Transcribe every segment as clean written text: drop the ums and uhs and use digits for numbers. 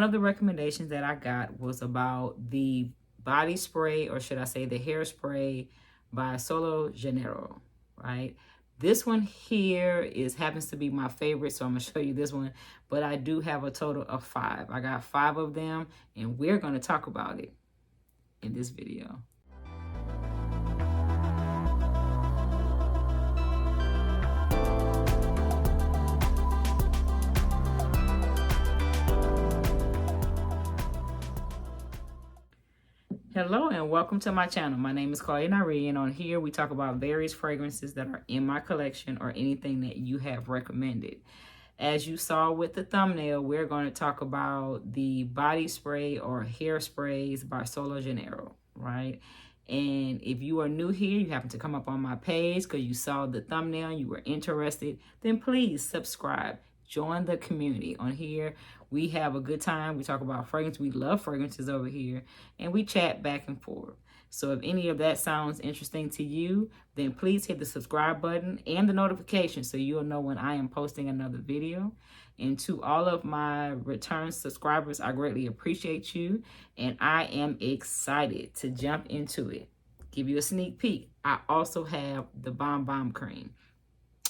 One of the recommendations that I got was about the body spray, or should I say the hairspray by Janeiro, right? This one here happens to be my favorite, so I'm going to show you this one. But I do have a total of 5. I got 5 of them, and we're going to talk about it in this video. Hello and welcome to my channel. My name is Claudia Nyree, and on here we talk about various fragrances that are in my collection or anything that you have recommended. As you saw with the thumbnail, we're going to talk about the body spray or hairsprays by Janeiro, right? And if you are new here, you happen to come up on my page because you saw the thumbnail, you were interested, then please subscribe. Join the community. On here, we have a good time. We talk about fragrance. We love fragrances over here. And we chat back and forth. So if any of that sounds interesting to you, then please hit the subscribe button and the notification so you'll know when I am posting another video. And to all of my return subscribers, I greatly appreciate you. And I am excited to jump into it. Give you a sneak peek. I also have the Bomb Bomb Cream.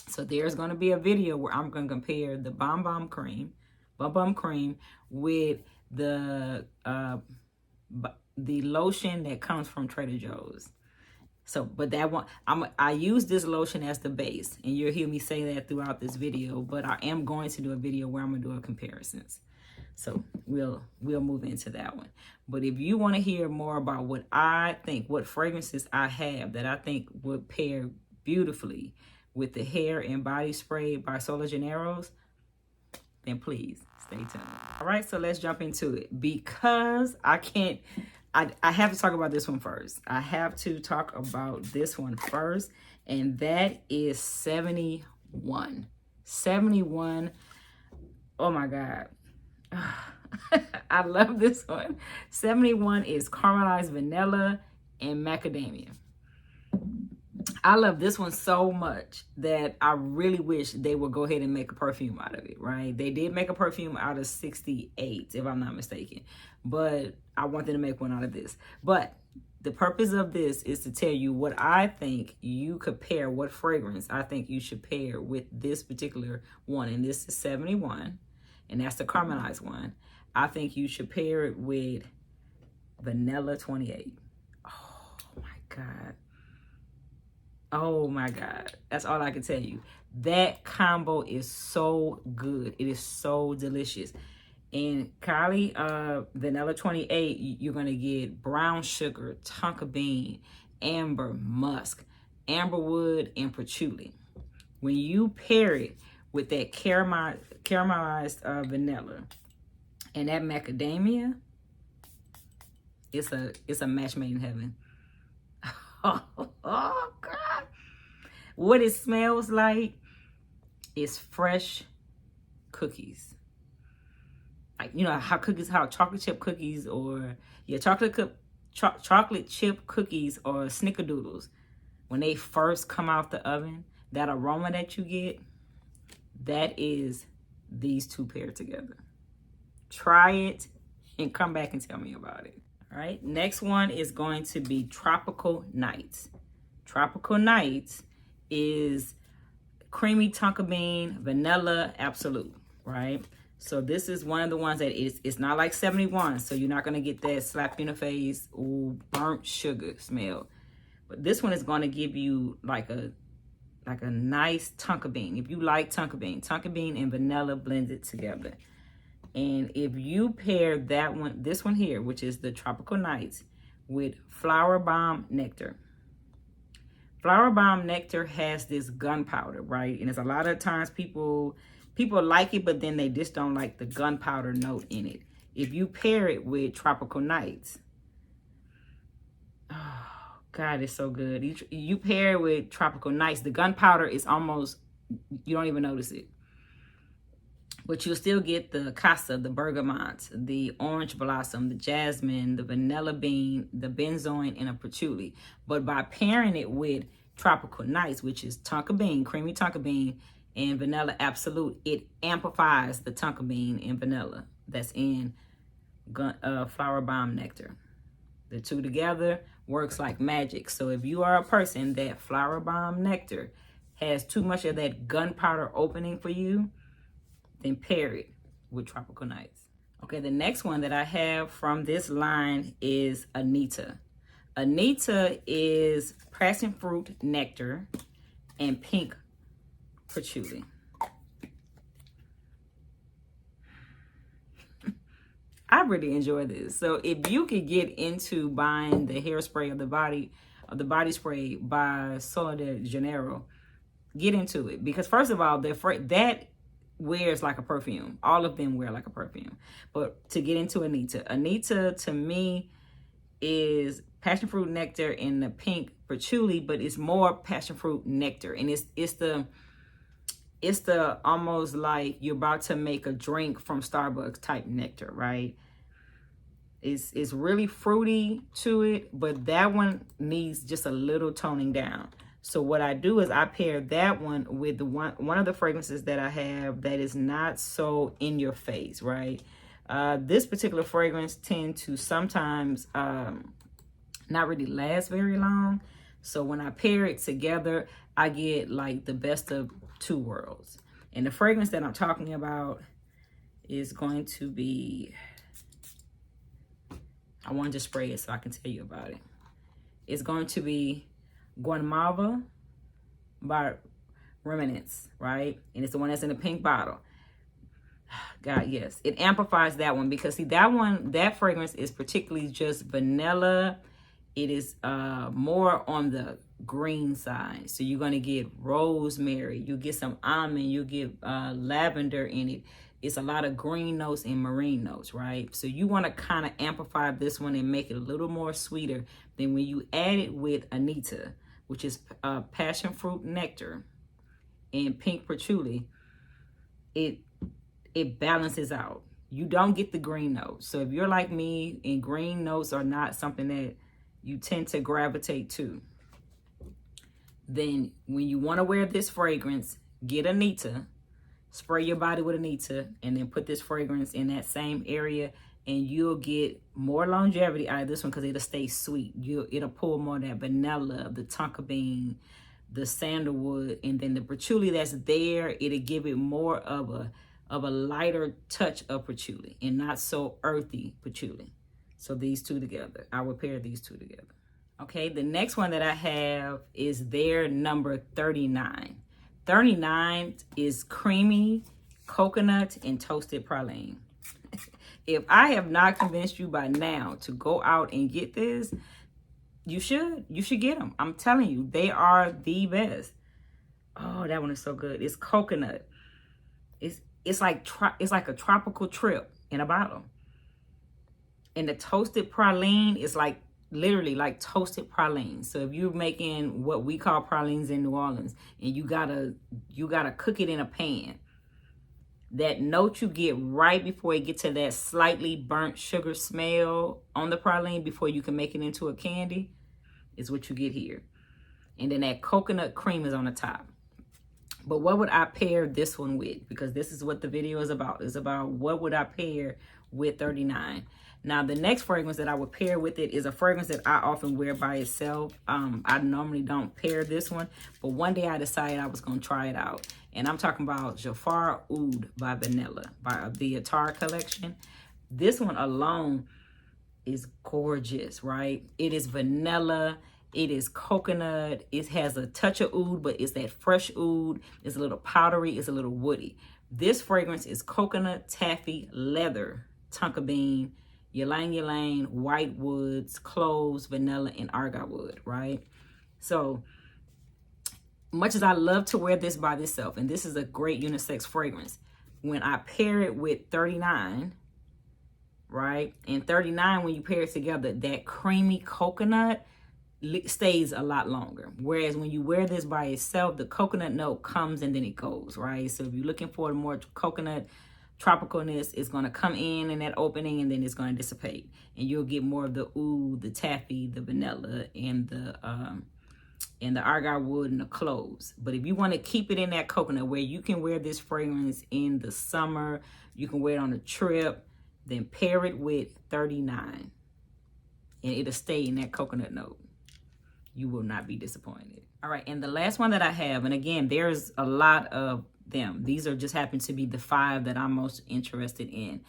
So there's going to be a video where I'm going to compare the Bomb Bomb Cream with the lotion that comes from Trader Joe's. So, but that one, I use this lotion as the base, and you'll hear me say that throughout this video. But I am going to do a video where I'm going to do a comparisons. So we'll move into that one. But if you want to hear more about what I think, what fragrances I have that I think would pair beautifully with the hair and body spray by Janeiro's, then please stay tuned. All right, so let's jump into it. Because I have to talk about this one first. I have to talk about this one first, and that is 71. 71. Oh my God. I love this one. 71 is caramelized vanilla and macadamia. I love this one so much that I really wish they would go ahead and make a perfume out of it, right? They did make a perfume out of 68, if I'm not mistaken. But I want them to make one out of this. But the purpose of this is to tell you what I think you could pair, what fragrance I think you should pair with this particular one. And this is 71, and that's the caramelized one. I think you should pair it with Vanilla 28. Oh, my God. Oh my God, that's all I can tell you. That combo is so good. It is so delicious. In KAYALI Vanilla 28, you're gonna get brown sugar, tonka bean, amber, musk, amberwood, and patchouli. When you pair it with that caramelized vanilla and that macadamia, it's a match made in heaven. Oh God. What it smells like is fresh cookies. Like, you know how chocolate chip cookies or chocolate chip cookies or snickerdoodles, when they first come out the oven, that aroma that you get, that is these two paired together. Try it and come back and tell me about it. All right, next one is going to be Tropical Nights. Tropical Nights is creamy tonka bean, vanilla absolute, right? So this is one of the ones that it's not like 71, so you're not going to get that slap you in the face, ooh, burnt sugar smell. But this one is going to give you like a nice tonka bean. If you like tonka bean and vanilla blended together. And if you pair that one, this one here, which is the Tropical Nights, with Flower Bomb Nectar. Flower Bomb Nectar has this gunpowder, right? And it's a lot of times people like it, but then they just don't like the gunpowder note in it. If you pair it with Tropical Nights, oh God, it's so good. You pair it with Tropical Nights, the gunpowder is almost, you don't even notice it. But you'll still get the cassis, the bergamot, the orange blossom, the jasmine, the vanilla bean, the benzoin, and a patchouli. But by pairing it with Tropical Nights, which is tonka bean, creamy tonka bean, and vanilla absolute, it amplifies the tonka bean and vanilla that's in Flower Bomb Nectar. The two together works like magic. So if you are a person that Flower Bomb Nectar has too much of that gunpowder opening for you, then pair it with Tropical Nights. Okay, the next one that I have from this line is ANITTA. ANITTA is passion fruit nectar and pink patchouli. I really enjoy this. So if you could get into buying the hairspray of the body spray by Solo de Janeiro, get into it. Because first of all, that wears like a perfume. All of them wear like a perfume. But to get into ANITTA, ANITTA to me is passion fruit nectar and the pink patchouli, but it's more passion fruit nectar. And it's the almost like you're about to make a drink from Starbucks type nectar, right? It's really fruity to it, but that one needs just a little toning down. So what I do is I pair that one with the one of the fragrances that I have that is not so in your face, right? This particular fragrance tend to sometimes not really last very long. So when I pair it together, I get like the best of two worlds. And the fragrance that I'm talking about is going to be, I wanted to spray it so I can tell you about it. It's going to be GUIMAUVE by Remnants, right? And it's the one that's in the pink bottle. God, yes. It amplifies that one because see, that fragrance is particularly just vanilla. It is more on the green side. So you're going to get rosemary. You get some almond. You get lavender in it. It's a lot of green notes and marine notes, right? So you want to kind of amplify this one and make it a little more sweeter than when you add it with ANITTA, which is passion fruit nectar and pink patchouli. It balances out. You don't get the green notes. So if you're like me and green notes are not something that you tend to gravitate to, then when you want to wear this fragrance, get ANITTA, spray your body with ANITTA, and then put this fragrance in that same area, and you'll get more longevity out of this one because it'll stay sweet. It'll pull more of that vanilla, the tonka bean, the sandalwood, and then the patchouli that's there, it'll give it more of a lighter touch of patchouli and not so earthy patchouli. So these two together, I will pair these two together. Okay, the next one that I have is their number 39. 39 is creamy coconut and toasted praline. If I have not convinced you by now to go out and get this, you should get them. I'm telling you, they are the best. Oh, that one is so good. It's coconut. It's like a tropical trip in a bottle. And the toasted praline is like literally like toasted praline. So if you're making what we call pralines in New Orleans and you gotta cook it in a pan, that note you get right before it gets to that slightly burnt sugar smell on the praline before you can make it into a candy is what you get here. And then that coconut cream is on the top. But what would I pair this one with? Because this is what the video is about. It's about what would I pair with 39. Now, the next fragrance that I would pair with it is a fragrance that I often wear by itself. I normally don't pair this one, but one day I decided I was going to try it out. And I'm talking about Jafar Oud by Vanilla, by the Attar collection. This one alone is gorgeous, right? It is vanilla. It is coconut. It has a touch of oud, but it's that fresh oud. It's a little powdery. It's a little woody. This fragrance is coconut, taffy, leather, tonka bean, ylang ylang, white woods, cloves, vanilla, and argot wood, right? So much as I love to wear this by itself, and this is a great unisex fragrance, when I pair it with 39, right? And 39, when you pair it together, that creamy coconut stays a lot longer. Whereas when you wear this by itself, the coconut note comes and then it goes, right? So if you're looking for more coconut tropicalness, it's going to come in that opening and then it's going to dissipate. And you'll get more of the oud, the taffy, the vanilla, and the argot wood and the cloves. But if you want to keep it in that coconut where you can wear this fragrance in the summer, you can wear it on a trip, then pair it with 39, and it'll stay in that coconut note. You will not be disappointed. All right, and the last one that I have, and again, there's a lot of them. These are just happen to be the 5 that I'm most interested in.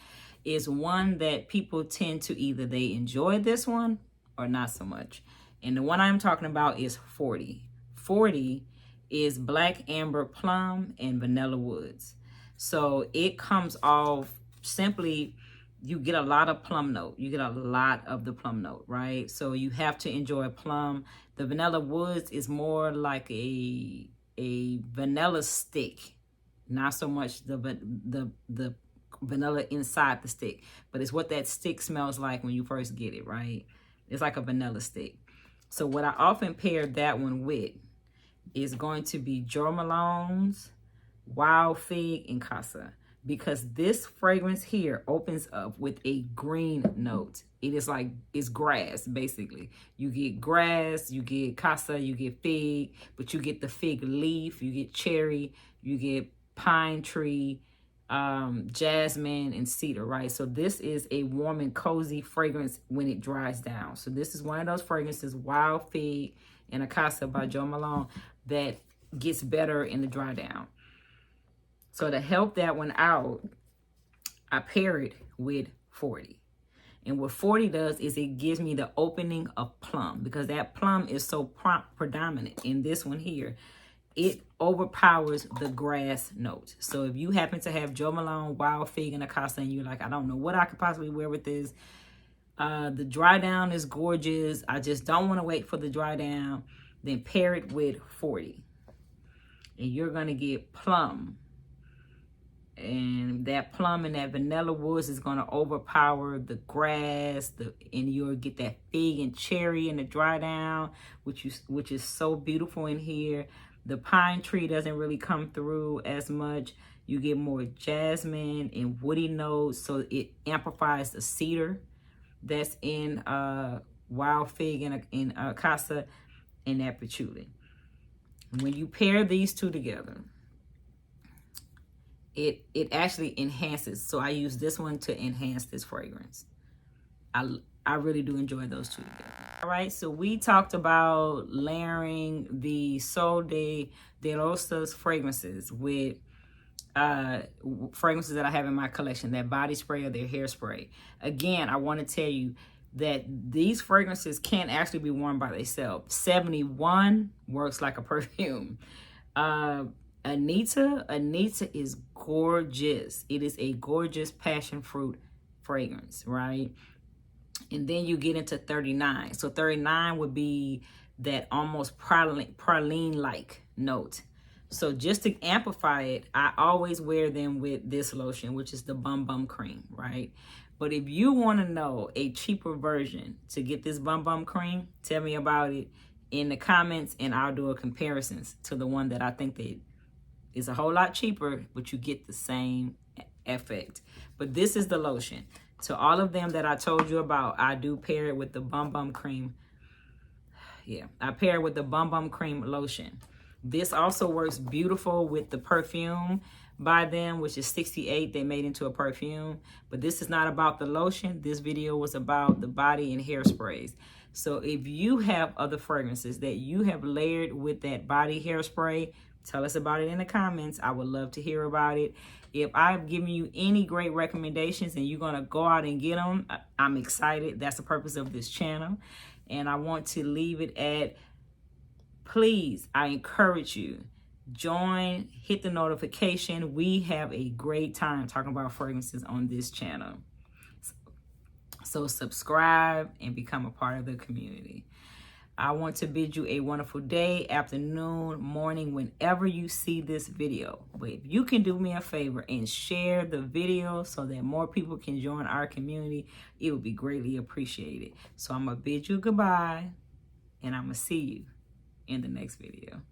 Is one that people tend to either they enjoy this one or not so much. And the one I'm talking about is 40. 40 is Black Amber Plum and Vanilla Woods. So it comes off simply, you get a lot of plum note. You get a lot of the plum note, right? So you have to enjoy plum. The Vanilla Woods is more like a vanilla stick, not so much the vanilla inside the stick, but it's what that stick smells like when you first get it, right? It's like a vanilla stick. So what I often pair that one with is going to be Jo Malone's Wild Fig and CASSIS, because this fragrance here opens up with a green note. It is like, it's grass, basically. You get grass, you get CASSIS, you get fig, but you get the fig leaf, you get cherry, you get pine tree, jasmine, and cedar, right? So this is a warm and cozy fragrance when it dries down. So this is one of those fragrances, Wild Fig and a CASSIS by Jo Malone, that gets better in the dry down. So to help that one out, I pair it with 40. And what 40 does is it gives me the opening of plum, because that plum is so predominant in this one here. It overpowers the grass note. So if you happen to have Jo Malone Wild Fig and a CASSIS and you're like, I don't know what I could possibly wear with this. The dry down is gorgeous. I just don't want to wait for the dry down. Then pair it with 40. And you're going to get plum. And that plum and that Vanilla Woods is going to overpower the grass, and you'll get that fig and cherry in the dry down, which is so beautiful in here. The pine tree doesn't really come through as much. You get more jasmine and woody notes, so it amplifies the cedar that's in Wild Fig and in CASSIS and that patchouli. When you pair these two together, it actually enhances. So I use this one to enhance this fragrance. I really do enjoy those two together. All right, so we talked about layering the Sol de Rosas fragrances with fragrances that I have in my collection, that body spray or their hairspray. Again, I want to tell you that these fragrances can actually be worn by themselves. 71 works like a perfume. ANITTA is gorgeous. It is a gorgeous passion fruit fragrance, right? And then you get into 39. So 39 would be that almost praline-like note. So just to amplify it, I always wear them with this lotion, which is the Bum Bum Cream, right? But if you want to know a cheaper version to get this Bum Bum Cream, tell me about it in the comments, and I'll do a comparison to the one that I think that is a whole lot cheaper, but you get the same effect. But this is the lotion. So all of them that I told you about, I do pair it with the Bum Bum Cream. Yeah, I pair it with the Bum Bum Cream lotion. This also works beautiful with the perfume by them, which is 68. They made into a perfume. But this is not about the lotion. This video was about the body and hairsprays. So if you have other fragrances that you have layered with that body hairspray, tell us about it in the comments. I would love to hear about it. If I've given you any great recommendations and you're going to go out and get them, I'm excited. That's the purpose of this channel. And I want to leave it at, please, I encourage you, join, hit the notification. We have a great time talking about fragrances on this channel. So subscribe and become a part of the community. I want to bid you a wonderful day, afternoon, morning, whenever you see this video. But if you can do me a favor and share the video so that more people can join our community, it would be greatly appreciated. So I'm going to bid you goodbye, and I'm going to see you in the next video.